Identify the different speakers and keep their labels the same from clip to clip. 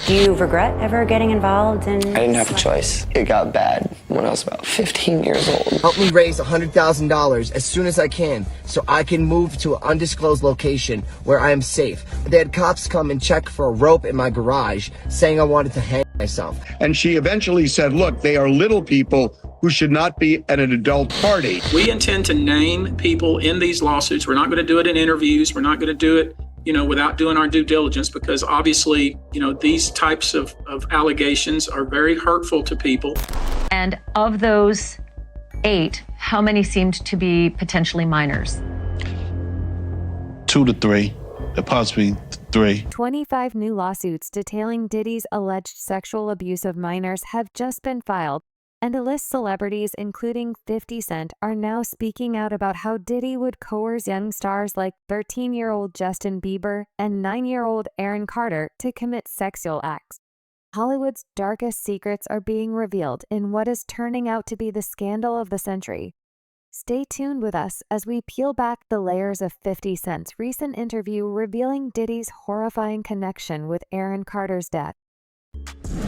Speaker 1: Do you regret ever getting involved in...
Speaker 2: I didn't have a choice. It got bad when I was about 15 years old.
Speaker 3: Help me raise $100,000 as soon as I can so I can move to an undisclosed location where I am safe. They had cops come and check for a rope in my garage saying I wanted to hang myself.
Speaker 4: And she eventually said, look, they are little people who should not be at an adult party.
Speaker 5: We intend to name people in these lawsuits. We're not going to do it in interviews. We're not going to do it, without doing our due diligence, because obviously, these types of allegations are very hurtful to people.
Speaker 6: And of those 8, how many seemed to be potentially minors?
Speaker 7: 2 to 3, possibly 3.
Speaker 8: 25 new lawsuits detailing Diddy's alleged sexual abuse of minors have just been filed, and a list of celebrities, including 50 Cent, are now speaking out about how Diddy would coerce young stars like 13-year-old Justin Bieber and 9-year-old Aaron Carter to commit sexual acts. Hollywood's darkest secrets are being revealed in what is turning out to be the scandal of the century. Stay tuned with us as we peel back the layers of 50 Cent's recent interview revealing Diddy's horrifying connection with Aaron Carter's death.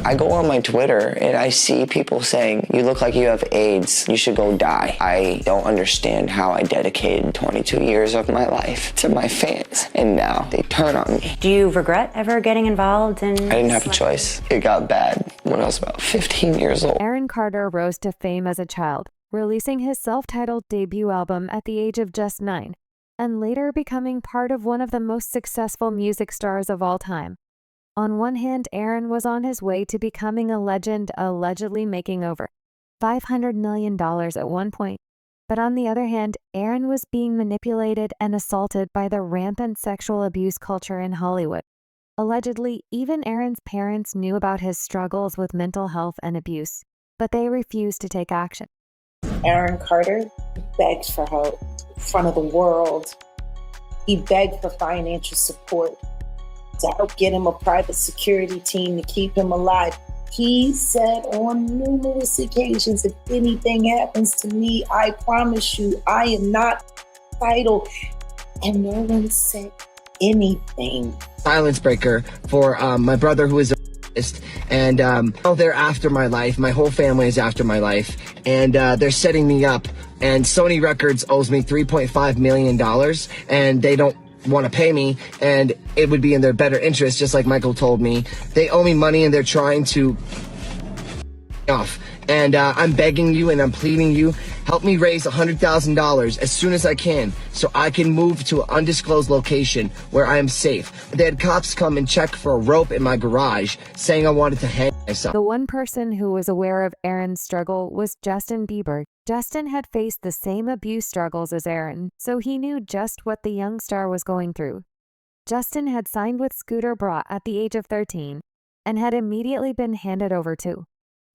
Speaker 2: I go on my Twitter and I see people saying, you look like you have AIDS, you should go die. I don't understand how I dedicated 22 years of my life to my fans, and now they turn on me.
Speaker 1: Do you regret ever getting involved in...
Speaker 2: I didn't have a choice. It got bad when I was about 15 years old.
Speaker 8: Aaron Carter rose to fame as a child, releasing his self-titled debut album at the age of just 9, and later becoming part of one of the most successful music stars of all time. On one hand, Aaron was on his way to becoming a legend, allegedly making over $500 million at one point. But on the other hand, Aaron was being manipulated and assaulted by the rampant sexual abuse culture in Hollywood. Allegedly, even Aaron's parents knew about his struggles with mental health and abuse, but they refused to take action.
Speaker 9: Aaron Carter begged for help in front of the world. He begged for financial support to help get him a private security team to keep him alive. He said on numerous occasions, if anything happens to me, I promise you, I am not vital. And no one said anything.
Speaker 3: Silence breaker for my brother, who is a and they're after my life. My whole family is after my life, and they're setting me up. And Sony Records owes me $3.5 million, and they don't want to pay me, and it would be in their better interest, just like Michael told me. They owe me money, and they're trying to off. And I'm begging you and I'm pleading you, help me raise $100,000 as soon as I can so I can move to an undisclosed location where I am safe. They had cops come and check for a rope in my garage saying I wanted to hang myself.
Speaker 8: The one person who was aware of Aaron's struggle was Justin Bieber. Justin had faced the same abuse struggles as Aaron, so he knew just what the young star was going through. Justin had signed with Scooter Braun at the age of 13 and had immediately been handed over to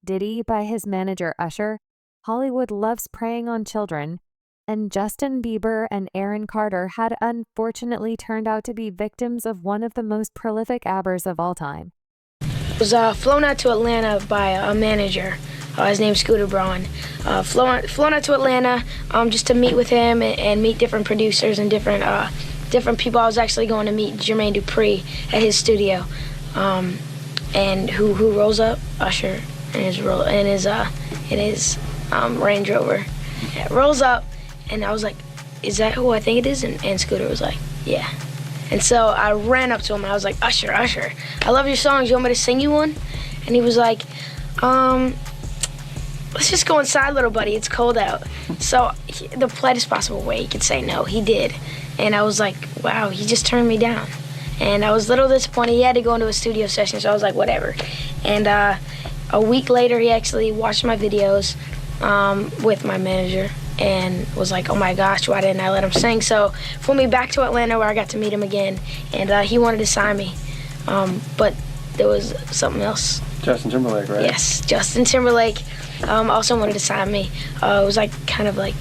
Speaker 8: Diddy by his manager Usher. Hollywood loves preying on children, and Justin Bieber and Aaron Carter had unfortunately turned out to be victims of one of the most prolific abbers of all time.
Speaker 10: I was flown out to Atlanta by a manager. His name's Scooter Braun. Flown out to Atlanta just to meet with him and meet different producers and different people. I was actually going to meet Jermaine Dupri at his studio, and who rolls up? Usher. In his Range Rover. It rolls up, and I was like, is that who I think it is? And Scooter was like, yeah. And so I ran up to him, and I was like, Usher, I love your songs. You want me to sing you one? And he was like, let's just go inside, little buddy. It's cold out. So the politest possible way he could say no, he did. And I was like, wow, he just turned me down. And I was a little disappointed. He had to go into a studio session, so I was like, whatever. And a week later, he actually watched my videos with my manager and was like, oh my gosh, why didn't I let him sing? So flew me back to Atlanta where I got to meet him again, and he wanted to sign me. But there was something else.
Speaker 11: Justin Timberlake, right?
Speaker 10: Yes, Justin Timberlake also wanted to sign me. It was kind of like,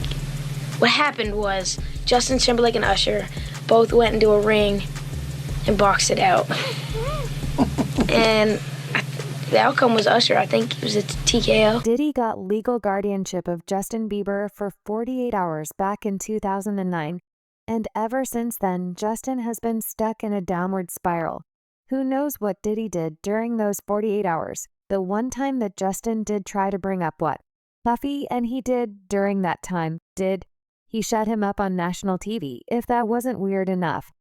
Speaker 10: what happened was Justin Timberlake and Usher both went into a ring and boxed it out. And the outcome was Usher. I think it was a TKO.
Speaker 8: Diddy got legal guardianship of Justin Bieber for 48 hours back in 2009, and ever since then, Justin has been stuck in a downward spiral. Who knows what Diddy did during those 48 hours? The one time that Justin did try to bring up what Puffy and he did during that time, did he shut him up on national TV, if that wasn't weird enough.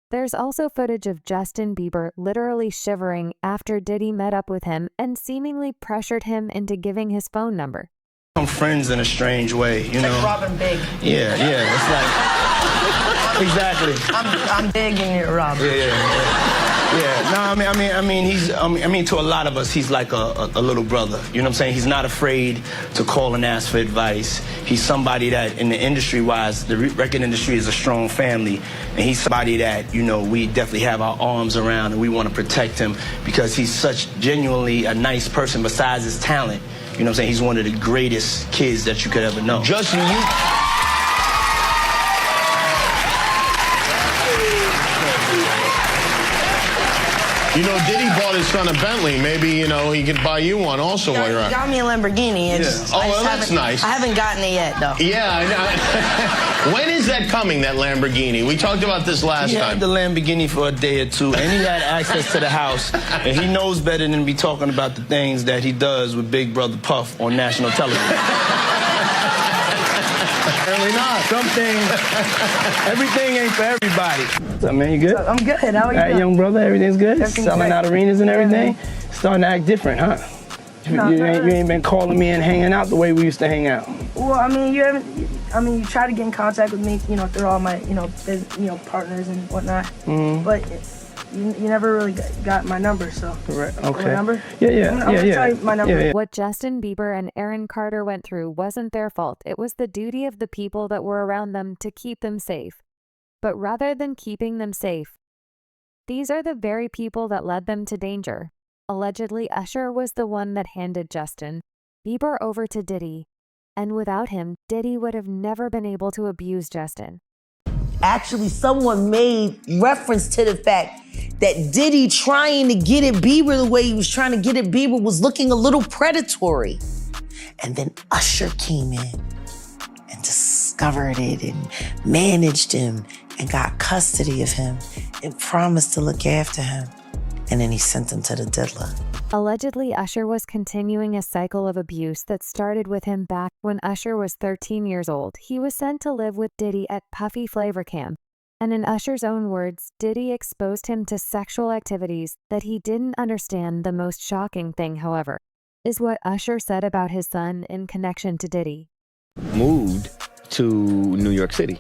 Speaker 8: There's also footage of Justin Bieber literally shivering after Diddy met up with him and seemingly pressured him into giving his phone number.
Speaker 11: I'm friends in a strange way, you know.
Speaker 10: Like Robin Big.
Speaker 11: Yeah, it's like exactly.
Speaker 10: I'm big and you're Robin.
Speaker 11: Yeah. No, I mean, he's. To a lot of us, he's like a little brother. You know what I'm saying? He's not afraid to call and ask for advice. He's somebody that, in the industry-wise, the record industry is a strong family, and he's somebody that, you know, we definitely have our arms around, and we want to protect him because he's such genuinely a nice person. Besides his talent, you know what I'm saying? He's one of the greatest kids that you could ever know.
Speaker 4: Justin, you know, Diddy bought his son a Bentley. Maybe, you know, he could buy you one also while you're out.
Speaker 10: Got me a Lamborghini.
Speaker 4: Oh, well, that's nice.
Speaker 10: I haven't gotten it yet, though.
Speaker 4: Yeah, I know. When is that coming, that Lamborghini? We talked about this last time.
Speaker 11: He had the Lamborghini for a day or two, and he had access to the house, and he knows better than to be talking about the things that he does with Big Brother Puff on national television.
Speaker 4: Apparently not.
Speaker 11: Some things, everything ain't for everybody. What's up, man? You good?
Speaker 10: I'm good. How are you?
Speaker 11: All right, young brother, everything's good?
Speaker 10: Everything's
Speaker 11: Selling
Speaker 10: great.
Speaker 11: out arenas and everything? Starting to act different, huh? You ain't been calling me and hanging out the way we used to hang out.
Speaker 10: Well, I mean, you try to get in contact with me, you know, through all my, partners and whatnot. Mm-hmm. But you never really got my number, so.
Speaker 11: Correct. Okay.
Speaker 10: My number?
Speaker 11: Yeah.
Speaker 10: I'm gonna tell you my number.
Speaker 11: Yeah.
Speaker 8: What Justin Bieber and Aaron Carter went through wasn't their fault. It was the duty of the people that were around them to keep them safe. But rather than keeping them safe, these are the very people that led them to danger. Allegedly, Usher was the one that handed Justin Bieber over to Diddy, and without him, Diddy would have never been able to abuse Justin.
Speaker 9: Actually, someone made reference to the fact that Diddy trying to get at Bieber the way he was trying to get at Bieber was looking a little predatory. And then Usher came in and discovered it and managed him and got custody of him and promised to look after him. And then he sent him to the diddler.
Speaker 8: Allegedly, Usher was continuing a cycle of abuse that started with him back when Usher was 13 years old. He was sent to live with Diddy at Puffy Flavor Camp. And in Usher's own words, Diddy exposed him to sexual activities that he didn't understand. The most shocking thing, however, is what Usher said about his son in connection to Diddy.
Speaker 12: Moved to New York City,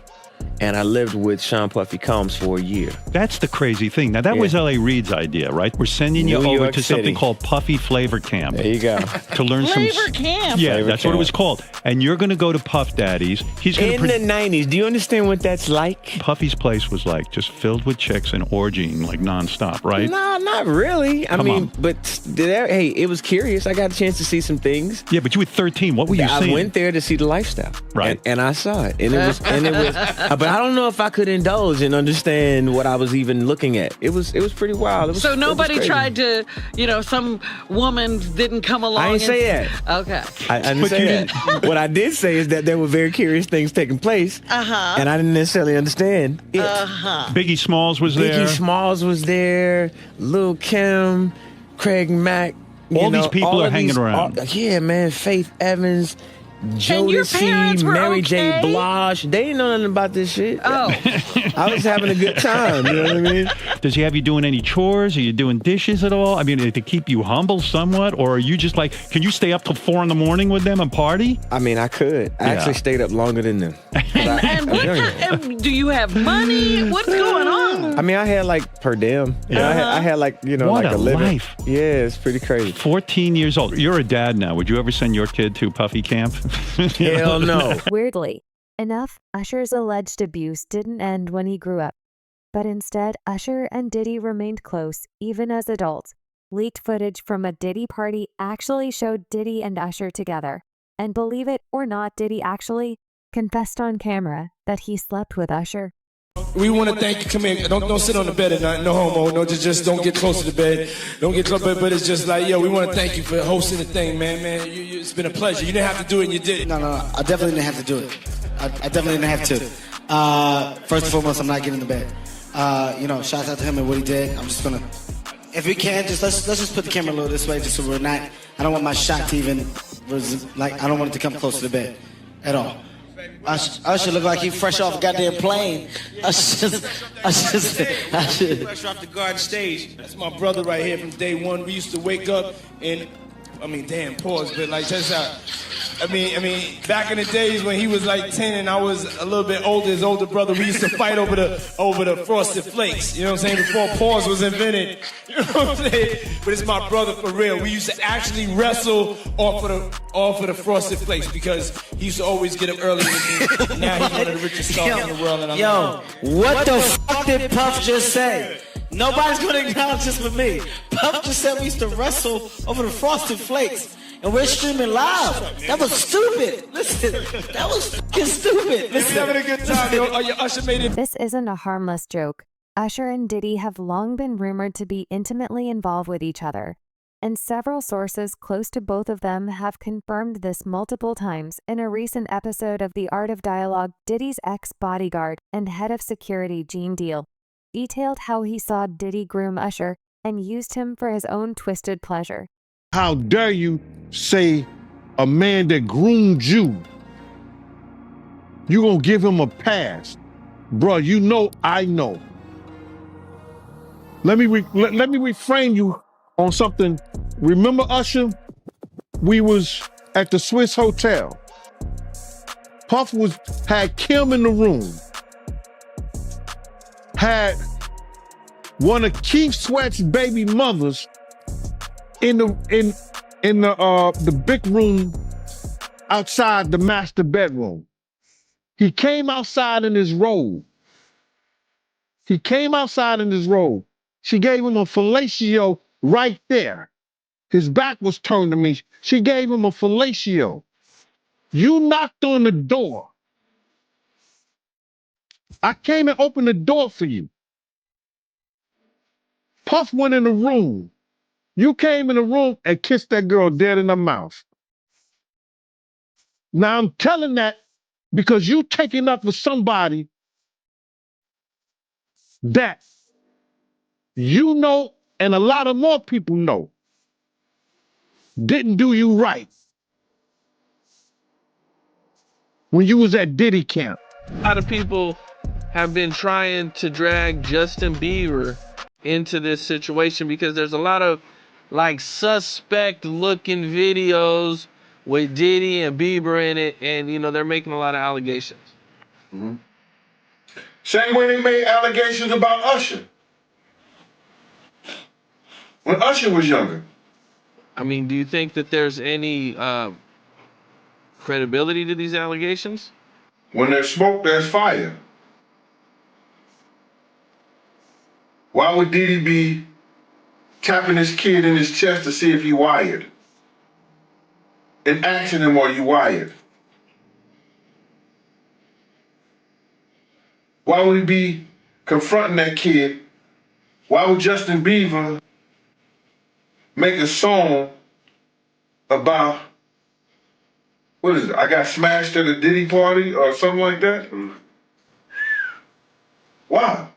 Speaker 12: and I lived with Sean Puffy Combs for a year.
Speaker 13: That's the crazy thing. Now, that was L.A. Reid's idea, right? We're sending you over to something called Puffy Flavor Camp.
Speaker 12: There you go.
Speaker 13: To learn
Speaker 14: Flavor Camp?
Speaker 13: Yeah,
Speaker 12: Flavor
Speaker 13: that's
Speaker 12: Camp.
Speaker 13: what it was called. And you're going to go to Puff Daddy's. He's going
Speaker 12: In the 90s, do you understand what that's like?
Speaker 13: Puffy's place was like just filled with chicks and orgying like nonstop, right?
Speaker 12: No, not really. I mean, but hey, it was curious. I got a chance to see some things.
Speaker 13: Yeah, but you were 13. What were you seeing?
Speaker 12: I went there to see the lifestyle.
Speaker 13: Right.
Speaker 12: And I saw it. And it was but I don't know if I could indulge and understand what I was even looking at. It was pretty wild.
Speaker 14: So nobody tried to, some woman didn't come along.
Speaker 12: I didn't say that.
Speaker 14: Okay.
Speaker 12: I didn't say that. What I did say is that there were very curious things taking place. And I didn't necessarily understand it.
Speaker 13: Biggie Smalls was there.
Speaker 12: Biggie Smalls was there. Lil' Kim, Craig Mack.
Speaker 13: All these people are hanging around.
Speaker 12: Yeah, man. Faith Evans.
Speaker 14: And your parents
Speaker 12: Jodeci,
Speaker 14: were
Speaker 12: Mary
Speaker 14: okay?
Speaker 12: J. Blige. They didn't know nothing about this shit.
Speaker 14: Oh.
Speaker 12: I was having a good time. You know what I mean?
Speaker 13: Does he have you doing any chores? Are you doing dishes at all? I mean, to keep you humble somewhat? Or are you just like, can you stay up till 4 a.m. with them and party?
Speaker 12: I mean, I could. I actually stayed up longer than them.
Speaker 14: And do you have money? What's going on?
Speaker 12: I mean, I had like per diem. I had like,
Speaker 13: What
Speaker 12: like
Speaker 13: a
Speaker 12: a living.
Speaker 13: life.
Speaker 12: Yeah, it's pretty crazy.
Speaker 13: 14 years old. You're a dad now. Would you ever send your kid to Puffy Camp?
Speaker 12: Hell no.
Speaker 8: Weirdly enough, Usher's alleged abuse didn't end when he grew up, but instead, Usher and Diddy remained close, even as adults. Leaked footage from a Diddy party actually showed Diddy and Usher together. And believe it or not, Diddy actually confessed on camera that he slept with Usher.
Speaker 15: We want to thank you. Come in. Don't sit on the bed at night. No homo. No, just don't get close to the bed. Don't get close. But it's just like, we want to thank you for hosting the thing, man. It's been a pleasure. You didn't have to do it, and you did it.
Speaker 16: No. I definitely didn't have to do it. I definitely didn't have to. First and foremost, I'm not getting in the bed. Shout out to him and what he did. I'm just gonna if we can, let's just put the camera a little this way, just so we're not. I don't want my shot to even I don't want it to come close to the bed at all. Usher look like he fresh off a goddamn plane. Usher.
Speaker 15: Fresh off the garden stage. That's my brother right here from day one. We used to wake up and, damn, pause, but like, check this out. Back in the days when he was like 10 and I was a little bit older, his older brother, we used to fight over the Frosted Flakes. You know what I'm saying? Before pause was invented. You know what I'm saying? But it's my brother for real. We used to actually wrestle off of the Frosted Flakes because he used to always get up early with me. Now he's one of the richest stars in the world. And
Speaker 16: What the fuck did Puff just say? Nobody's gonna acknowledge this but me. Puff just said we used to wrestle over the Frosted Flakes. And we're streaming live. That was stupid. Listen, that was fucking stupid. Listen,
Speaker 15: having a good time, yo. Usher made it.
Speaker 8: This isn't a harmless joke. Usher and Diddy have long been rumored to be intimately involved with each other, and several sources close to both of them have confirmed this multiple times. In a recent episode of The Art of Dialogue, Diddy's ex-bodyguard and head of security, Gene Deal, detailed how he saw Diddy groom Usher and used him for his own twisted pleasure.
Speaker 7: How dare you say a man that groomed you, you gonna give him a pass? Bruh, you know I know. Let me reframe you on something. Remember Usher? We was at the Swiss Hotel. Puff had Kim in the room. Had one of Keith Sweat's baby mothers in the big room outside the master bedroom. He came outside in his robe. She gave him a fellatio right there. His back was turned to me. She gave him a fellatio. You knocked on the door. I came and opened the door for you. Puff went in the room. You came in the room and kissed that girl dead in the mouth. Now I'm telling that because you taking up for somebody that you know and a lot of more people know didn't do you right when you was at Diddy camp.
Speaker 17: A lot of people have been trying to drag Justin Bieber into this situation because there's a lot of like suspect looking videos with Diddy and Bieber in it, and they're making a lot of allegations.
Speaker 7: Mm-hmm. Same way they made allegations about Usher. When Usher was younger.
Speaker 17: Do you think that there's any credibility to these allegations?
Speaker 7: When there's smoke, there's fire. Why would Diddy be tapping his kid in his chest to see if he wired? And asking him, are you wired? Why would he be confronting that kid? Why would Justin Bieber make a song about, what is it? I got smashed at a Diddy party or something like that? Why?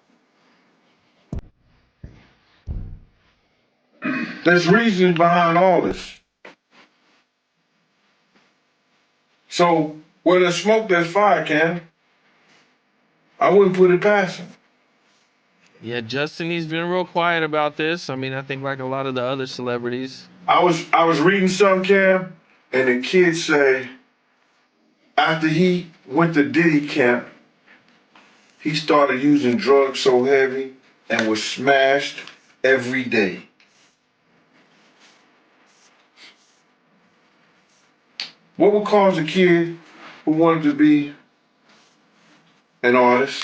Speaker 7: There's reasons behind all this. So, where there's smoke, there's fire, Cam. I wouldn't put it past him.
Speaker 17: Yeah, Justin, he's been real quiet about this. I think like a lot of the other celebrities.
Speaker 7: I was reading some, Cam, and the kids say after he went to Diddy camp, he started using drugs so heavy and was smashed every day. What would cause a kid who wanted to be an artist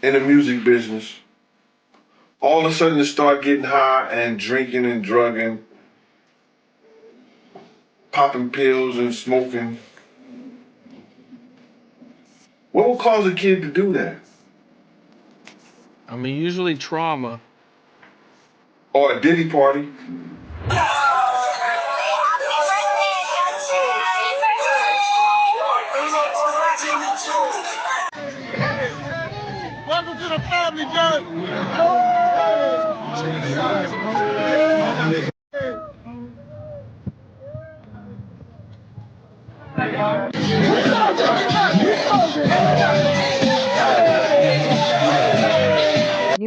Speaker 7: in the music business all of a sudden to start getting high and drinking and drugging, popping pills and smoking? What would cause a kid to do that?
Speaker 17: Usually trauma.
Speaker 7: Or a Diddy party.
Speaker 15: Welcome to the family, John.
Speaker 8: New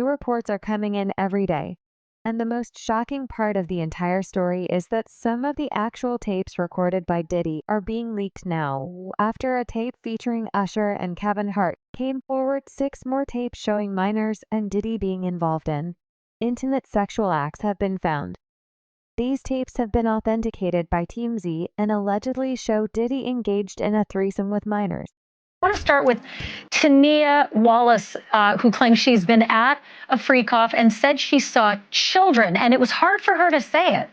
Speaker 8: reports are coming in every day. And the most shocking part of the entire story is that some of the actual tapes recorded by Diddy are being leaked now. After a tape featuring Usher and Kevin Hart came forward, 6 more tapes showing minors and Diddy being involved in intimate sexual acts have been found. These tapes have been authenticated by TMZ and allegedly show Diddy engaged in a threesome with minors.
Speaker 6: I want to start with Tania Wallace, who claims she's been at a freak off and said she saw children, and it was hard for her to say it.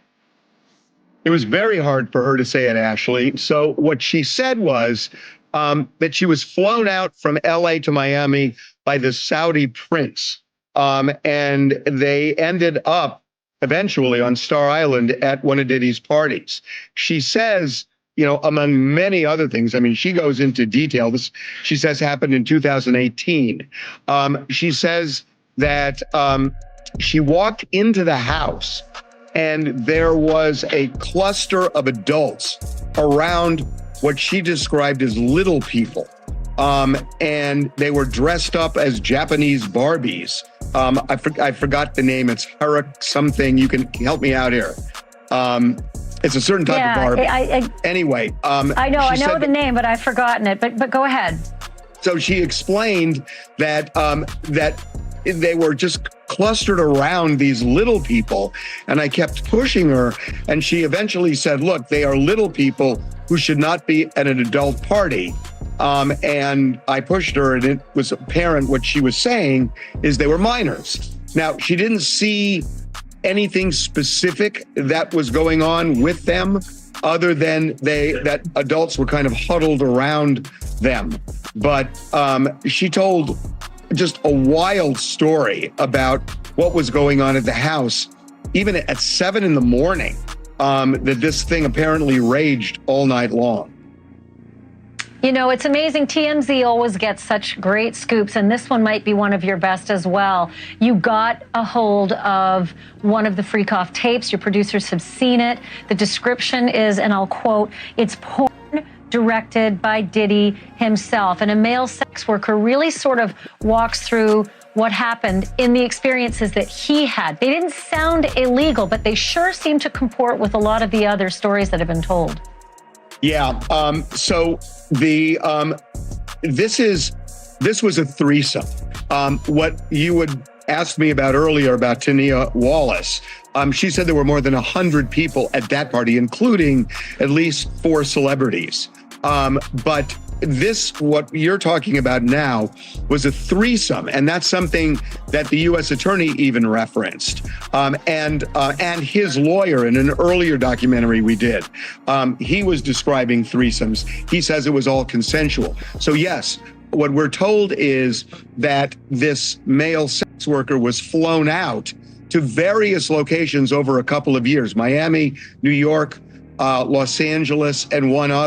Speaker 4: It was very hard for her to say it, Ashley. So what she said was that she was flown out from LA to Miami by the Saudi prince. And they ended up eventually on Star Island at one of Diddy's parties. She says, you know, among many other things, I mean, she goes into detail. This, she says, happened in 2018. She says that she walked into the house and there was a cluster of adults around what she described as little people. And they were dressed up as Japanese Barbies. I forgot the name. It's Harak something. You can help me out here. It's a certain type of Barbie. Anyway.
Speaker 6: I know the name, but I've forgotten it. But go ahead.
Speaker 4: So she explained that that they were just clustered around these little people. And I kept pushing her. And she eventually said, look, they are little people who should not be at an adult party. And I pushed her, and it was apparent what she was saying is they were minors. Now, she didn't see anything specific that was going on with them other than that adults were kind of huddled around them. But she told just a wild story about what was going on at the house, even at 7 in the morning, that this thing apparently raged all night long.
Speaker 6: You know, it's amazing. TMZ always gets such great scoops, and this one might be one of your best as well. You got a hold of one of the freak off tapes. Your producers have seen it. The description is, and I'll quote, it's porn directed by Diddy himself. And a male sex worker really sort of walks through what happened in the experiences that he had. They didn't sound illegal, but they sure seem to comport with a lot of the other stories that have been told.
Speaker 4: Yeah. So this was a threesome. What you would ask me about earlier about Tania Wallace, she said there were more than 100 people at that party, including at least 4 celebrities. But this, what you're talking about now, was a threesome, and that's something that the U.S. attorney even referenced, and his lawyer in an earlier documentary we did. He was describing threesomes. He says it was all consensual. So yes, what we're told is that this male sex worker was flown out to various locations over a couple of years: Miami, New York, Los Angeles, and one other.